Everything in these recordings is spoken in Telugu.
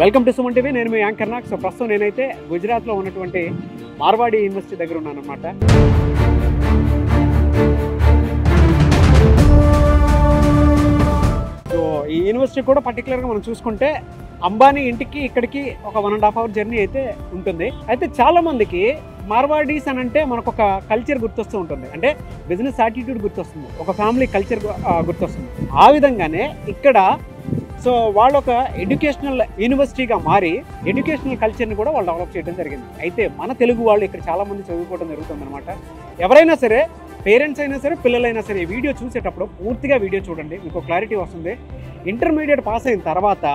Welcome to Suman TV. నేను మీ యాంకర్ నాగ్. సో ప్రస్తుతం నేనైతే గుజరాత్లో ఉన్నటువంటి మార్వాడి యూనివర్సిటీ దగ్గర ఉన్నాను అనమాట. సో ఈ యూనివర్సిటీ కూడా పర్టికులర్గా మనం చూసుకుంటే అంబానీ ఇంటికి ఇక్కడికి ఒక 1.5 hour జర్నీ అయితే ఉంటుంది. అయితే చాలా మందికి మార్వాడీస్ అని అంటే మనకు ఒక కల్చర్ గుర్తొస్తూ ఉంటుంది, అంటే బిజినెస్ యాటిట్యూడ్ గుర్తొస్తుంది, ఒక ఫ్యామిలీ కల్చర్ గుర్తొస్తుంది. ఆ విధంగానే ఇక్కడ సో వాళ్ళు ఒక ఎడ్యుకేషనల్ యూనివర్సిటీగా మారి ఎడ్యుకేషనల్ కల్చర్ని కూడా వాళ్ళు డెవలప్ చేయడం జరిగింది. అయితే మన తెలుగు వాళ్ళు ఇక్కడ చాలామంది చదువుకోవడం జరుగుతుంది అనమాట. ఎవరైనా సరే, పేరెంట్స్ అయినా సరే, పిల్లలైనా సరే, ఈ వీడియో చూసేటప్పుడు పూర్తిగా వీడియో చూడండి, మీకు క్లారిటీ వస్తుంది. ఇంటర్మీడియట్ పాస్ అయిన తర్వాత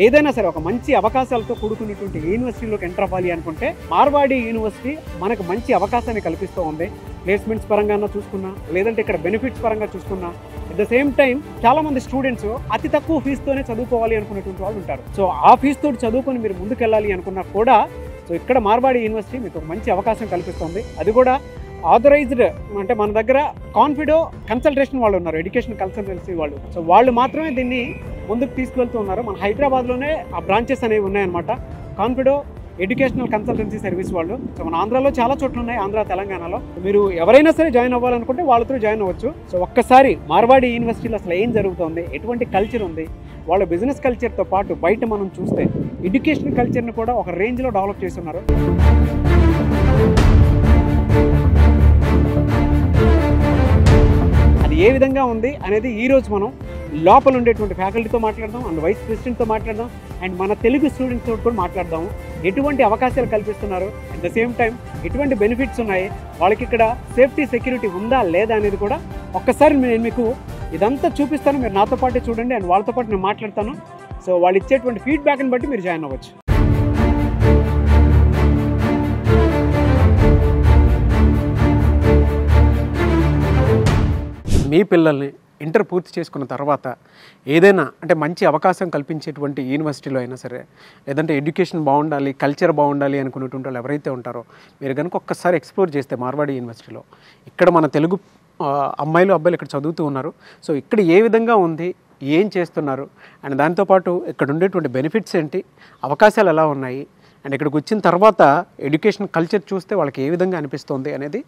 ఏదైనా సరే ఒక మంచి అవకాశాలతో కూడుకున్నటువంటి యూనివర్సిటీలోకి ఎంటర్ అవ్వాలి అనుకుంటే మార్వాడి యూనివర్సిటీ మనకు మంచి అవకాశాన్ని కల్పిస్తూ ఉంది. ప్లేస్మెంట్స్ పరంగా చూసుకున్నా, లేదంటే ఇక్కడ బెనిఫిట్స్ పరంగా చూసుకున్నా, అట్ ద సేమ్ టైం చాలా మంది స్టూడెంట్స్ అతి తక్కువ ఫీజుతోనే చదువుకోవాలి అనుకునేటువంటి వాళ్ళు ఉంటారు. సో ఆ ఫీజుతో చదువుకొని మీరు ముందుకెళ్ళాలి అనుకున్నా కూడా సో ఇక్కడ మార్వాడి యూనివర్సిటీ మీకు ఒక మంచి అవకాశం కల్పిస్తుంది. అది కూడా ఆథరైజ్డ్, అంటే మన దగ్గర కాన్ఫిడో కన్సల్టేషన్ వాళ్ళు ఉన్నారు, ఎడ్యుకేషన్ కన్సల్టెన్సీ వాళ్ళు. సో వాళ్ళు మాత్రమే దీన్ని ముందుకు తీసుకువెళ్తూ ఉన్నారు. మన హైదరాబాద్లోనే ఆ బ్రాంచెస్ అనేవి ఉన్నాయన్నమాట, కాన్ఫిడో ఎడ్యుకేషనల్ కన్సల్టెన్సీ సర్వీస్ వాళ్ళు. సో మన ఆంధ్రాలో చాలా చోట్ల ఉన్నాయి, ఆంధ్ర తెలంగాణలో. మీరు ఎవరైనా సరే జాయిన్ అవ్వాలనుకుంటే వాళ్ళతో జాయిన్ అవ్వచ్చు. సో ఒక్కసారి మార్వాడి యూనివర్సిటీలో అసలు ఏం జరుగుతుంది, ఎటువంటి కల్చర్ ఉంది, వాళ్ళ బిజినెస్ కల్చర్తో పాటు బయట మనం చూస్తే ఎడ్యుకేషన్ కల్చర్ని కూడా ఒక రేంజ్లో డెవలప్ చేస్తున్నారు. అది ఏ విధంగా ఉంది అనేది ఈరోజు మనం లోపల ఉండేటువంటి ఫ్యాకల్టీతో మాట్లాడదాం, అండ్ వైస్ ప్రెసిడెంట్తో మాట్లాడదాం, అండ్ మన తెలుగు స్టూడెంట్స్ తోటి కూడా మాట్లాడదాము. ఎటువంటి అవకాశాలు కల్పిస్తున్నారు, అట్ ద సేమ్ టైం ఎటువంటి బెనిఫిట్స్ ఉన్నాయి, వాళ్ళకి ఇక్కడ సేఫ్టీ సెక్యూరిటీ ఉందా లేదా అనేది కూడా ఒక్కసారి నేను మీకు ఇదంతా చూపిస్తాను. మీరు నాతో పాటే చూడండి, అండ్ వాళ్ళతో పాటు నేను మాట్లాడతాను. సో వాళ్ళు ఇచ్చేటువంటి ఫీడ్బ్యాక్ని బట్టి మీరు జాయిన్ అవ్వచ్చు. మీ పిల్లల్ని ఇంటర్ పూర్తి చేసుకున్న తర్వాత ఏదైనా అంటే మంచి అవకాశం కల్పించేటువంటి యూనివర్సిటీలో అయినా సరే, లేదంటే ఎడ్యుకేషన్ బాగుండాలి, కల్చర్ బాగుండాలి అనుకునేటువంటి వాళ్ళు ఎవరైతే ఉంటారో, మీరు కనుక ఒక్కసారి ఎక్స్ప్లోర్ చేస్తే మార్వాడి యూనివర్సిటీలో ఇక్కడ మన తెలుగు అమ్మాయిలు అబ్బాయిలు ఇక్కడ చదువుతూ ఉన్నారు. సో ఇక్కడ ఏ విధంగా ఉంది, ఏం చేస్తున్నారు, అండ్ దాంతోపాటు ఇక్కడ ఉండేటువంటి బెనిఫిట్స్ ఏంటి, అవకాశాలు ఎలా ఉన్నాయి, అండ్ ఇక్కడికి వచ్చిన తర్వాత ఎడ్యుకేషన్ కల్చర్ చూస్తే వాళ్ళకి ఏ విధంగా అనిపిస్తుంది అనేది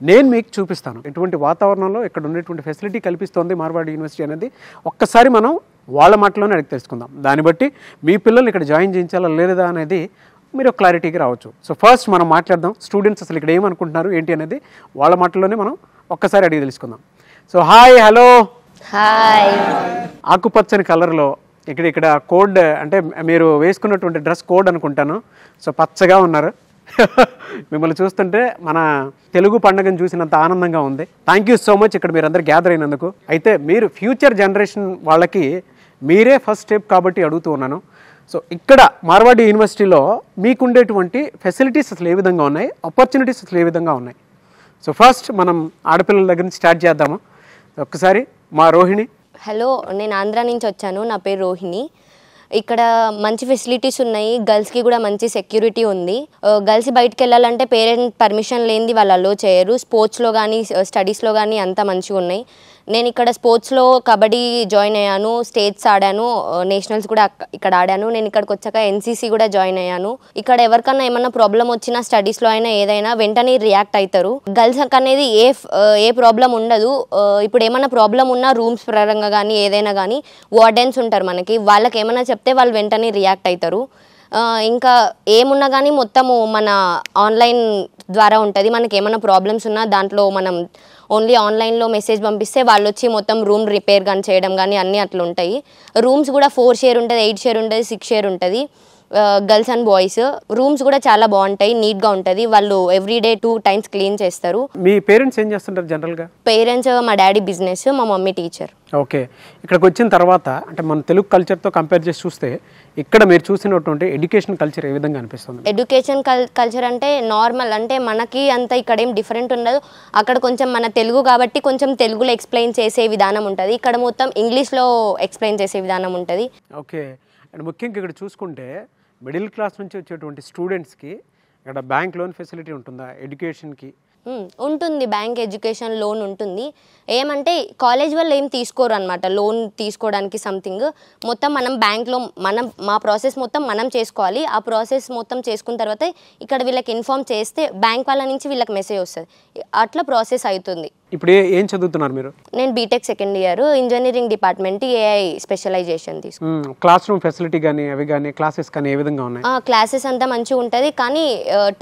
నేను మీకు చూపిస్తాను. ఎటువంటి వాతావరణంలో ఇక్కడ ఉండేటువంటి ఫెసిలిటీ కల్పిస్తుంది మార్వాడి యూనివర్సిటీ అనేది ఒక్కసారి మనం వాళ్ళ మాటలోనే అడిగి తెలుసుకుందాం. దాన్ని బట్టి మీ పిల్లల్ని ఇక్కడ జాయిన్ చేయించాలా లేదా అనేది మీరు క్లారిటీకి రావచ్చు. సో ఫస్ట్ మనం మాట్లాడదాం, స్టూడెంట్స్ అసలు ఇక్కడ ఏమనుకుంటున్నారు ఏంటి అనేది వాళ్ళ మాటల్లోనే మనం ఒక్కసారి అడిగి తెలుసుకుందాం. So hi, hello. హాయ్. ఆకుపచ్చని కలర్లో ఇక్కడ కోడ్, అంటే మీరు వేసుకున్నటువంటి డ్రెస్ కోడ్ అనుకుంటాను. సో పచ్చగా ఉన్నారు. మిమ్మల్ని చూస్తుంటే మన తెలుగు పండుగను చూసినంత ఆనందంగా ఉంది. థ్యాంక్ యూ సో మచ్ ఇక్కడ మీరందరూ గ్యాదర్ అయినందుకు. అయితే మీరు ఫ్యూచర్ జనరేషన్ వాళ్ళకి మీరే ఫస్ట్ స్టెప్ కాబట్టి అడుగుతూ ఉన్నాను. సో ఇక్కడ మార్వాడి యూనివర్సిటీలో మీకుండేటువంటి ఫెసిలిటీస్ అసలు ఏ విధంగా ఉన్నాయి, ఆపర్చునిటీస్ అసలు ఏ విధంగా ఉన్నాయి? సో ఫస్ట్ మనం ఆడపిల్లల దగ్గర నుంచి స్టార్ట్ చేద్దాము. ఒక్కసారి మా రోహిణి. హలో, నేను ఆంధ్ర నుంచి వచ్చాను. నా పేరు రోహిణి. ఇక్కడ మంచి ఫెసిలిటీస్ ఉన్నాయి, గర్ల్స్కి కూడా మంచి సెక్యూరిటీ ఉంది. గర్ల్స్ బయటకు వెళ్ళాలంటే పేరెంట్ పర్మిషన్ లేనిది వాళ్ళు అలో చేయరు. స్పోర్ట్స్లో కానీ స్టడీస్లో కానీ అంతా మంచిగా ఉన్నాయి. నేను ఇక్కడ స్పోర్ట్స్లో కబడ్డీ జాయిన్ అయ్యాను, స్టేట్స్ ఆడాను, నేషనల్స్ కూడా ఇక్కడ ఆడాను. నేను ఇక్కడికి వచ్చాక ఎన్సీసీ కూడా జాయిన్ అయ్యాను. ఇక్కడ ఎవరికన్నా ఏమన్నా ప్రాబ్లం వచ్చినా స్టడీస్లో అయినా ఏదైనా వెంటనే రియాక్ట్ అవుతారు. గర్ల్స్ అనేది ఏ ప్రాబ్లం ఉండదు. ఇప్పుడు ఏమన్నా ప్రాబ్లం ఉన్నా రూమ్స్ పరంగా కానీ ఏదైనా కానీ వార్డెన్స్ ఉంటారు మనకి, వాళ్ళకి ఏమన్నా చెప్తే వాళ్ళు వెంటనే రియాక్ట్ అవుతారు. ఇంకా ఏమున్నా కానీ మొత్తము మన ఆన్లైన్ ద్వారా ఉంటుంది. మనకి ఏమైనా ప్రాబ్లమ్స్ ఉన్నా దాంట్లో మనం ఓన్లీ ఆన్లైన్లో మెసేజ్ పంపిస్తే వాళ్ళు వచ్చి మొత్తం రూమ్ రిపేర్ కానీ చేయడం కానీ అన్నీ అట్లా ఉంటాయి. రూమ్స్ కూడా 4 షేర్ ఉంటుంది, 8 షేర్ ఉంటుంది, 6 షేర్ ఉంటుంది. గర్ల్స్ అండ్ బాయ్స్ రూమ్స్ కూడా చాలా బాగుంటాయి, నీట్గా ఉంటుంది. వాళ్ళు ఎవ్రీడే 2 times క్లీన్ చేస్తారు. మీ పేరెంట్స్ ఏం చేస్తుంటారు జనరల్గా? పేరెంట్స్, మా డాడీ బిజినెస్, మా మమ్మీ టీచర్. ఓకే. ఇక్కడికి వచ్చిన తర్వాత అంటే మన తెలుగు కల్చర్తో కంపేర్ చేసి చూస్తే ఇక్కడ మీరు చూసినటువంటి ఎడ్యుకేషన్ కల్చర్ ఏ విధంగా అనిపిస్తుంది? ఎడ్యుకేషన్ కల్చర్ అంటే నార్మల్, అంటే మనకి అంత ఇక్కడ ఏం డిఫరెంట్ ఉండదు. అక్కడ కొంచెం మన తెలుగు కాబట్టి కొంచెం తెలుగులో ఎక్స్ప్లెయిన్ చేసే విధానం ఉంటుంది, ఇక్కడ మొత్తం ఇంగ్లీష్లో ఎక్స్ప్లెయిన్ చేసే విధానం ఉంటుంది. ఓకే. అండ్ ముఖ్యంగా ఇక్కడ చూసుకుంటే మిడిల్ క్లాస్ నుంచి వచ్చేటువంటి స్టూడెంట్స్కి ఇక్కడ బ్యాంక్ లోన్ ఫెసిలిటీ ఉంటుందా, ఎడ్యుకేషన్కి ఉంటుంది, బ్యాంక్ ఎడ్యుకేషన్ లోన్ ఉంటుంది. ఏమంటే కాలేజ్ వాళ్ళు ఏం తీసుకోరు అనమాట లోన్ తీసుకోవడానికి సంథింగ్. మొత్తం మనం బ్యాంక్లో మా ప్రాసెస్ మొత్తం మనం చేసుకోవాలి. ఆ ప్రాసెస్ మొత్తం చేసుకున్న తర్వాత ఇక్కడ వీళ్ళకి ఇన్ఫార్మ్ చేస్తే బ్యాంక్ వాళ్ళ నుంచి వీళ్ళకి మెసేజ్ వస్తుంది. అట్లా ప్రాసెస్ అవుతుంది. ఇప్పుడు ఏం చదువుతున్నారు మీరు? నేను BTech second year, engineering department, AI specialization తీసుకున్నాను. క్లాస్ రూమ్ ఫెసిలిటీ కానీ అవి కానీ క్లాసెస్ కానీ ఏ విధంగా ఉన్నాయి? క్లాసెస్ అంతా మంచిగా ఉంటుంది, కానీ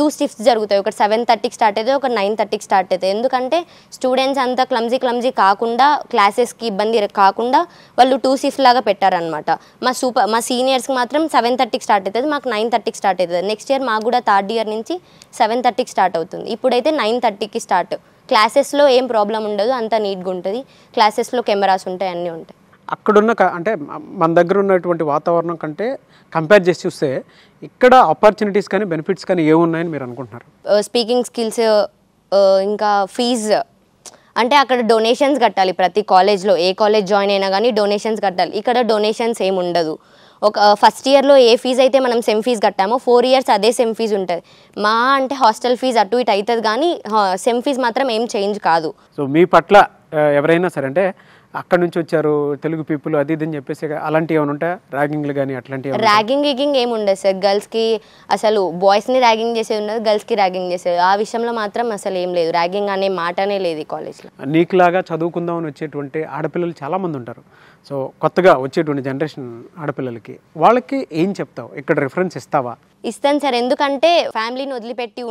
2 షిఫ్ట్స్ జరుగుతాయి. ఒకటి 7:30కి స్టార్ట్ అవుతుంది, ఒక 9:30కి స్టార్ట్ అవుతుంది. ఎందుకంటే స్టూడెంట్స్ అంతా క్లమ్జీ కాకుండా, క్లాసెస్కి ఇబ్బంది కాకుండా వాళ్ళు 2 షిఫ్ట్ లాగా పెట్టారనమాట. మా సీనియర్స్కి మాత్రం 7:30కి స్టార్ట్ అవుతుంది, మాకు 9:30కి స్టార్ట్ అవుతుంది. నెక్స్ట్ ఇయర్ మాకు కూడా థర్డ్ ఇయర్ నుంచి 7:30కి స్టార్ట్ అవుతుంది. ఇప్పుడైతే 9:30కి స్టార్ట్. క్లాసెస్లో ఏం ప్రాబ్లం ఉండదు, అంతా నీట్గా ఉంటుంది. క్లాసెస్లో కెమెరాస్ ఉంటాయి, అన్నీ ఉంటాయి. అక్కడున్న అంటే మన దగ్గర ఉన్నటువంటి వాతావరణం కంటే కంపేర్ చేసి చూస్తే ఇక్కడ ఆపర్చునిటీస్ కానీ బెనిఫిట్స్ కానీ ఏమున్నాయని మీరు అనుకుంటున్నారు? స్పీకింగ్ స్కిల్స్, ఇంకా ఫీజ్ అంటే అక్కడ డొనేషన్స్ కట్టాలి. ప్రతి కాలేజ్లో ఏ కాలేజ్ జాయిన్ అయినా కానీ డొనేషన్స్ కట్టాలి. ఇక్కడ డొనేషన్స్ ఏమి ఉండదు. ఒక ఫస్ట్ ఇయర్లో ఏ ఫీజు అయితే మనం సెమ్ ఫీజు కట్టామో 4 years అదే సెమ్ ఫీజు ఉంటుంది. మా అంటే హాస్టల్ ఫీజు అటు ఇటు అవుతుంది, కానీ సెమ్ ఫీజు మాత్రం ఏం చేంజ్ కాదు. సో మీ పట్ల ఎవరైనా సరే అంటే అక్కడి నుంచి వచ్చారు తెలుగు పీపుల్ అది ఇది అని చెప్పేసి అలాంటివి ఏమైనా ఉంటాయా? ర్యాగింగ్లు కానీ అట్లాంటివి? ర్యాగింగ్ ఏమి ఉండదు సార్. గర్ల్స్కి అసలు బాయ్స్ని ర్యాగింగ్ చేసేది ఉండదు, గర్ల్స్కి ర్యాగింగ్ చేసేది. ఆ విషయంలో మాత్రం అసలు ఏం లేదు, ర్యాగింగ్ అనే మాటనే లేదు ఈ కాలేజ్లో. నీకులాగా చదువుకుందామని వచ్చేటువంటి ఆడపిల్లలు చాలామంది ఉంటారు. సో కొత్తగా వచ్చేటువంటి జనరేషన్ ఆడపిల్లలకి వాళ్ళకి ఏం చెప్తావు? ఇక్కడ రిఫరెన్స్ ఇస్తావా? ఇస్తాను సార్. ఎందుకంటే ఫ్యామిలీని వదిలిపెట్టి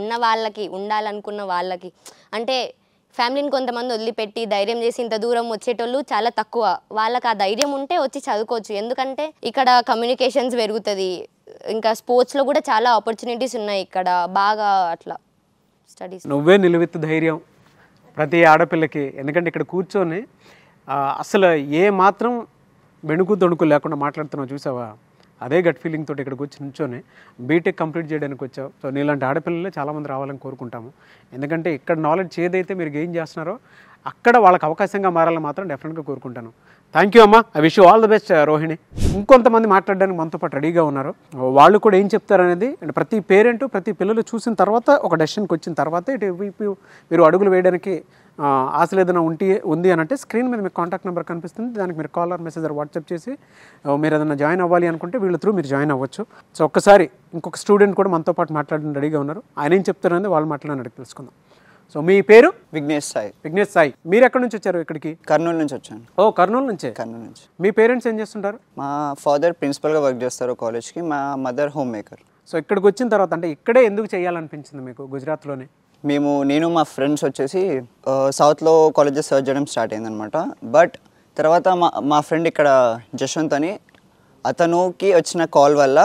ఉన్న వాళ్ళకి, ఉండాలనుకున్న వాళ్ళకి, అంటే ఫ్యామిలీని కొంతమంది వదిలిపెట్టి ధైర్యం చేసి ఇంత దూరం వచ్చేటోళ్ళు చాలా తక్కువ. వాళ్ళకి ఆ ధైర్యం ఉంటే వచ్చి చదువుకోవచ్చు. ఎందుకంటే ఇక్కడ కమ్యూనికేషన్స్ పెరుగుతుంది, ఇంకా స్పోర్ట్స్లో కూడా చాలా ఆపర్చునిటీస్ ఉన్నాయి ఇక్కడ బాగా. అట్లా స్టడీస్ నువ్వే నిలువెత్తు ధైర్యం ప్రతి ఆడపిల్లకి. ఎందుకంటే ఇక్కడ కూర్చొని అసలు ఏ మాత్రం బెణుకు తొణుకు లేకుండా మాట్లాడుతున్నావు చూసావా? అదే గట్ ఫీలింగ్ తోటి ఇక్కడికి వచ్చి నుంచొని బీటెక్ కంప్లీట్ చేయడానికి వచ్చావు. సో నీలాంటి ఆడపిల్లలే చాలామంది రావాలని కోరుకుంటాము. ఎందుకంటే ఇక్కడ నాలెడ్జ్ ఏదైతే మీరు గెయిన్ చేస్తున్నారో అక్కడ వాళ్ళకి అవకాశంగా మారాలని మాత్రం డెఫినెట్గా కోరుకుంటాను. థ్యాంక్ యూ అమ్మా. I wish you all the best Rohini. ఇంకొంతమంది మాట్లాడడానికి మనతో పాటు రెడీగా ఉన్నారు. వాళ్ళు కూడా ఏం చెప్తారనేది అండ్ ప్రతి పేరెంట్ ప్రతి పిల్లలు చూసిన తర్వాత ఒక డెసిషన్కి వచ్చిన తర్వాత ఇటు మీరు అడుగులు వేయడానికి ఆశలు ఏదైనా ఉంది అని అంటే స్క్రీన్ మీద మీకు కాంటాక్ట్ నెంబర్ కనిపిస్తుంది. దానికి మీరు call or message or WhatsApp చేసి మీరు ఏదైనా జాయిన్ అవ్వాలి అనుకుంటే వీళ్ళ త్రూ మీరు జాయిన్ అవ్వచ్చు. సో ఒక్కసారి ఇంకొక స్టూడెంట్ కూడా మనతో పాటు మాట్లాడడానికి రెడీగా ఉన్నారు. ఆయన ఏం చెప్తారనేది వాళ్ళు మాట్లాడడానికి తెలుసుకుందాం. సో మీ పేరు? విఘ్నేష్ సాయి. విఘ్నేష్ సాయి. మీరు ఎక్కడి నుంచి వచ్చారు ఇక్కడికి? కర్నూలు నుంచి వచ్చాను. ఓ కర్నూలు నుంచే. కర్నూలు నుంచి. మీ పేరెంట్స్ ఏం చేస్తుంటారు? మా ఫాదర్ ప్రిన్సిపల్గా వర్క్ చేస్తారు కాలేజ్కి, మా మదర్ హోమ్ మేకర్. సో ఇక్కడికి వచ్చిన తర్వాత అంటే ఇక్కడే ఎందుకు చేయాలనిపించింది మీకు గుజరాత్లోనే? నేను మా ఫ్రెండ్స్ వచ్చేసి సౌత్లో కాలేజెస్ సర్చ్ చేయడం స్టార్ట్ అయిందనమాట. బట్ తర్వాత మా ఫ్రెండ్ ఇక్కడ జశ్వంత్ అని, అతనుకి వచ్చిన కాల్ వల్ల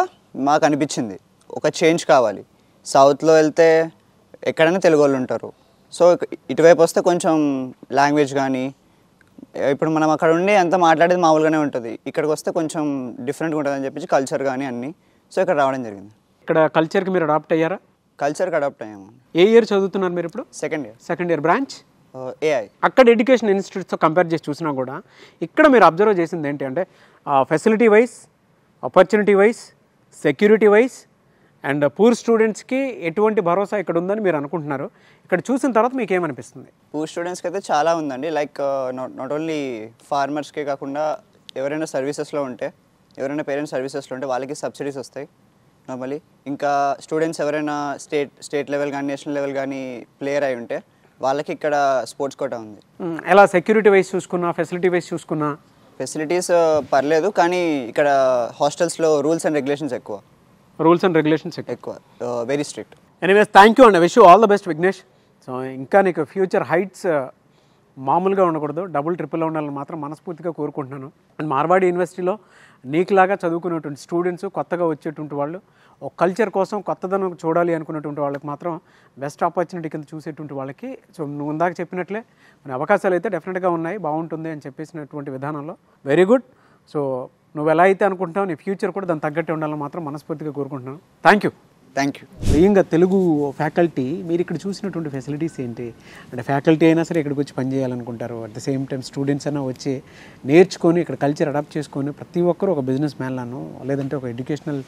మాకు అనిపించింది ఒక చేంజ్ కావాలి. సౌత్లో వెళ్తే ఎక్కడైనా తెలుగు వాళ్ళు ఉంటారు. సో ఇటువైపు వస్తే కొంచెం లాంగ్వేజ్ కానీ, ఇప్పుడు మనం అక్కడ ఉండి అంతా మాట్లాడేది మామూలుగానే ఉంటుంది, ఇక్కడికి వస్తే కొంచెం డిఫరెంట్గా ఉంటుంది అని చెప్పి కల్చర్ కానీ అన్నీ. సో ఇక్కడ రావడం జరిగింది. ఇక్కడ కల్చర్కి మీరు అడాప్ట్ అయ్యారా? కల్చర్కి అడాప్ట్ అయ్యాము. ఏ ఇయర్ చదువుతున్నారు మీరు ఇప్పుడు? Second year branch AI. అక్కడ ఎడ్యుకేషన్ ఇన్స్టిట్యూట్స్తో కంపేర్ చేసి చూసినా కూడా ఇక్కడ మీరు అబ్జర్వ్ చేసింది ఏంటి అంటే facility wise, opportunity wise, security wise and poor స్టూడెంట్స్కి ఎటువంటి భరోసా ఇక్కడ ఉందని మీరు అనుకుంటున్నారు? ఇక్కడ చూసిన తర్వాత మీకు ఏమనిపిస్తుంది? పూర్ స్టూడెంట్స్కి అయితే చాలా ఉందండి. లైక్ నాట్ ఓన్లీ ఫార్మర్స్కే కాకుండా ఎవరైనా సర్వీసెస్లో ఉంటే, ఎవరైనా పేరెంట్స్ సర్వీసెస్లో ఉంటే వాళ్ళకి సబ్సిడీస్ వస్తాయి నార్మలీ. ఇంకా స్టూడెంట్స్ ఎవరైనా స్టేట్ లెవెల్ కానీ నేషనల్ లెవెల్ కానీ ప్లేయర్ అయి ఉంటే వాళ్ళకి ఇక్కడ స్పోర్ట్స్ కోటా ఉంది. ఎలా సెక్యూరిటీ వైజ్ చూసుకున్నా, ఫెసిలిటీ వైజ్ చూసుకున్నా? ఫెసిలిటీస్ పర్లేదు, కానీ ఇక్కడ హాస్టల్స్లో రూల్స్ అండ్ రెగ్యులేషన్స్ ఎక్కువ. Very strict. Anyways thank you and I wish you all the best Vignesh. So ఇంకా నీకు ఫ్యూచర్ హైట్స్ మామూలుగా ఉండకూడదు, డబుల్ ట్రిపుల్ ఉండాలని మాత్రం మనస్ఫూర్తిగా కోరుకుంటున్నాను. అండ్ మార్వాడి యూనివర్సిటీలో నీకులాగా చదువుకునేటువంటి స్టూడెంట్స్, కొత్తగా వచ్చేటువంటి వాళ్ళు, ఒక కల్చర్ కోసం కొత్తదనం చూడాలి అనుకునేటువంటి వాళ్ళకి మాత్రం బెస్ట్ ఆపర్చునిటీ కింద చూసేటువంటి వాళ్ళకి సో నువ్వు ఇందాక చెప్పినట్లే మన అవకాశాలు అయితే డెఫినెట్గా ఉన్నాయి, బాగుంటుంది అని చెప్పేసినటువంటి విధానంలో వెరీ గుడ్. సో నువ్వు ఎలా అయితే అనుకుంటావు నీ ఫ్యూచర్ కూడా దాన్ని తగ్గట్టే ఉండాలని మాత్రం మనస్ఫూర్తిగా కోరుకుంటున్నాను. Thank you. Thank you. స్వయంగా తెలుగు ఫ్యాకల్టీ మీరు ఇక్కడ చూసినటువంటి ఫెసిలిటీస్ ఏంటి? అంటే ఫ్యాకల్టీ అయినా సరే ఇక్కడికి వచ్చి పనిచేయాలనుకుంటారు, at the same time students అయినా వచ్చి నేర్చుకొని ఇక్కడ కల్చర్ అడాప్ట్ చేసుకొని ప్రతి ఒక్కరు ఒక బిజినెస్ మ్యాన్లను లేదంటే ఒక ఎడ్యుకేషనల్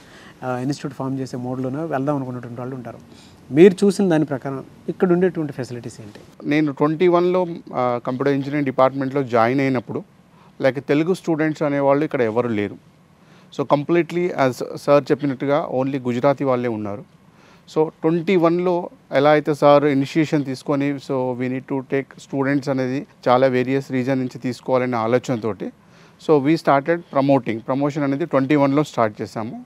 ఇన్స్టిట్యూట్ ఫామ్ చేసే మోడ్లోనో వెళ్దాం అనుకున్నటువంటి వాళ్ళు ఉంటారు. మీరు చూసిన దాని ప్రకారం ఇక్కడ ఉండేటువంటి ఫెసిలిటీస్ ఏంటి? నేను 21లో కంప్యూటర్ ఇంజనీరింగ్ డిపార్ట్మెంట్లో జాయిన్ అయినప్పుడు లైక్ తెలుగు స్టూడెంట్స్ అనేవాళ్ళు ఇక్కడ ఎవరు లేరు. సో కంప్లీట్లీ యాజ్ సార్ చెప్పినట్టుగా ఓన్లీ గుజరాతీ వాళ్ళే ఉన్నారు. సో 21లో ఎలా అయితే సార్ ఇనిషియేషన్ తీసుకొని so we need to take students అనేది చాలా వేరియస్ రీజన్ నుంచి తీసుకోవాలనే ఆలోచనతోటి సో వీ స్టార్టెడ్ ప్రమోషన్ అనేది 21లో స్టార్ట్ చేశాము.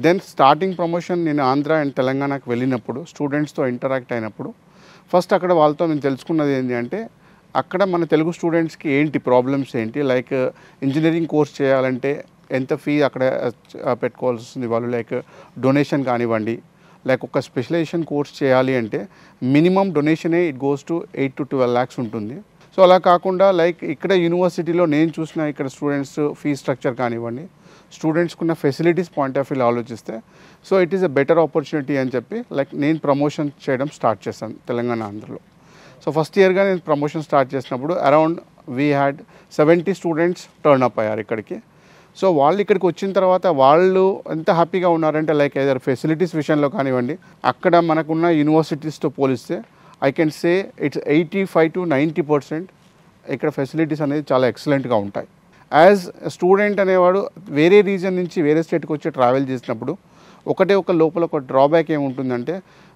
దెన్ స్టార్టింగ్ ప్రమోషన్ నేను ఆంధ్ర అండ్ తెలంగాణకు వెళ్ళినప్పుడు స్టూడెంట్స్తో ఇంటరాక్ట్ అయినప్పుడు ఫస్ట్ అక్కడ వాళ్ళతో నేను తెలుసుకున్నది ఏంటి అంటే అక్కడ మన తెలుగు స్టూడెంట్స్కి ఏంటి ప్రాబ్లమ్స్ ఏంటి, లైక్ ఇంజనీరింగ్ కోర్స్ చేయాలంటే ఎంత ఫీ అక్కడ పెట్టుకోవాల్సి వస్తుంది వాళ్ళు, లైక్ డొనేషన్ కానివ్వండి, లైక్ ఒక స్పెషలైజేషన్ కోర్స్ చేయాలి అంటే మినిమం డొనేషనే it goes to 8 to 12 lakhs ఉంటుంది. సో అలా కాకుండా లైక్ ఇక్కడ యూనివర్సిటీలో నేను చూసిన ఇక్కడ స్టూడెంట్స్ ఫీ స్ట్రక్చర్ కానివ్వండి, స్టూడెంట్స్కి ఉన్న ఫెసిలిటీస్ పాయింట్ ఆఫ్ వ్యూలో ఆలోచిస్తే so it is a better opportunity అని చెప్పి లైక్ నేను ప్రమోషన్ చేయడం స్టార్ట్ చేశాను తెలంగాణ ఆంధ్రలో. సో ఫస్ట్ ఇయర్గా నేను ప్రమోషన్ స్టార్ట్ చేసినప్పుడు around we had 70 students turn up అయ్యారు ఇక్కడికి. సో వాళ్ళు ఇక్కడికి వచ్చిన తర్వాత వాళ్ళు ఎంత హ్యాపీగా ఉన్నారంటే లైక్ ఏదైనా ఫెసిలిటీస్ విషయంలో కానివ్వండి, అక్కడ మనకున్న యూనివర్సిటీస్తో పోలిస్తే I can say it's 85 to 90% ఇక్కడ ఫెసిలిటీస్ అనేది చాలా ఎక్సలెంట్గా ఉంటాయి. యాజ్ స్టూడెంట్ అనేవాడు వేరే రీజన్ నుంచి వేరే స్టేట్కి వచ్చి ట్రావెల్ చేసినప్పుడు ఒక లోపల ఒక డ్రాబ్యాక్ ఏముంటుందంటే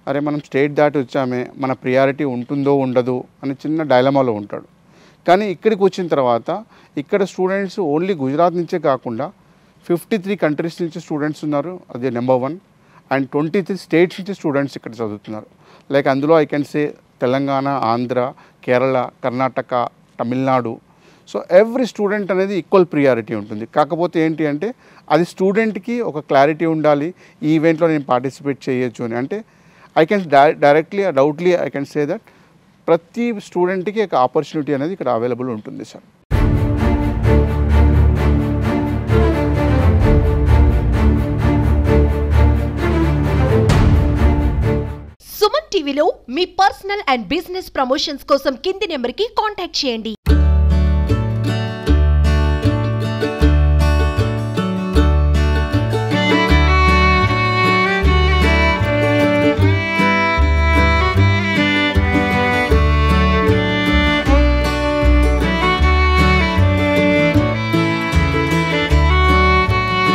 అరే మనం స్టేట్ దాటి వచ్చామే, మన ప్రియారిటీ ఉంటుందో ఉండదు అని చిన్న డైలమాలో ఉంటాడు. కానీ ఇక్కడికి వచ్చిన తర్వాత ఇక్కడ స్టూడెంట్స్ ఓన్లీ గుజరాత్ నుంచే కాకుండా 53 కంట్రీస్ నుంచి స్టూడెంట్స్ ఉన్నారు, అది నెంబర్ 1. అండ్ 23 స్టేట్స్ నుంచి స్టూడెంట్స్ ఇక్కడ చదువుతున్నారు. లైక్ అందులో I can say Telangana, Andhra, Kerala, Karnataka, Tamil Nadu. So every student అనేది ఈక్వల్ ప్రియారిటీ ఉంటుంది. కాకపోతే ఏంటి అంటే అది స్టూడెంట్కి ఒక క్లారిటీ ఉండాలి, ఈ ఈవెంట్లో నేను పార్టిసిపేట్ చేయొచ్చు అని. అంటే I can directly doubtly I can say that ప్రతి స్టూడెంట్కి ఒక ఆపర్చునిటీ అనేది ఇక్కడ అవైలబుల్ ఉంటుంది సార్. సుమన్ టీవీలో మీ పర్సనల్ అండ్ బిజినెస్ ప్రమోషన్స్ కోసం కింది నెంబర్కి కాంటాక్ట్ చేయండి.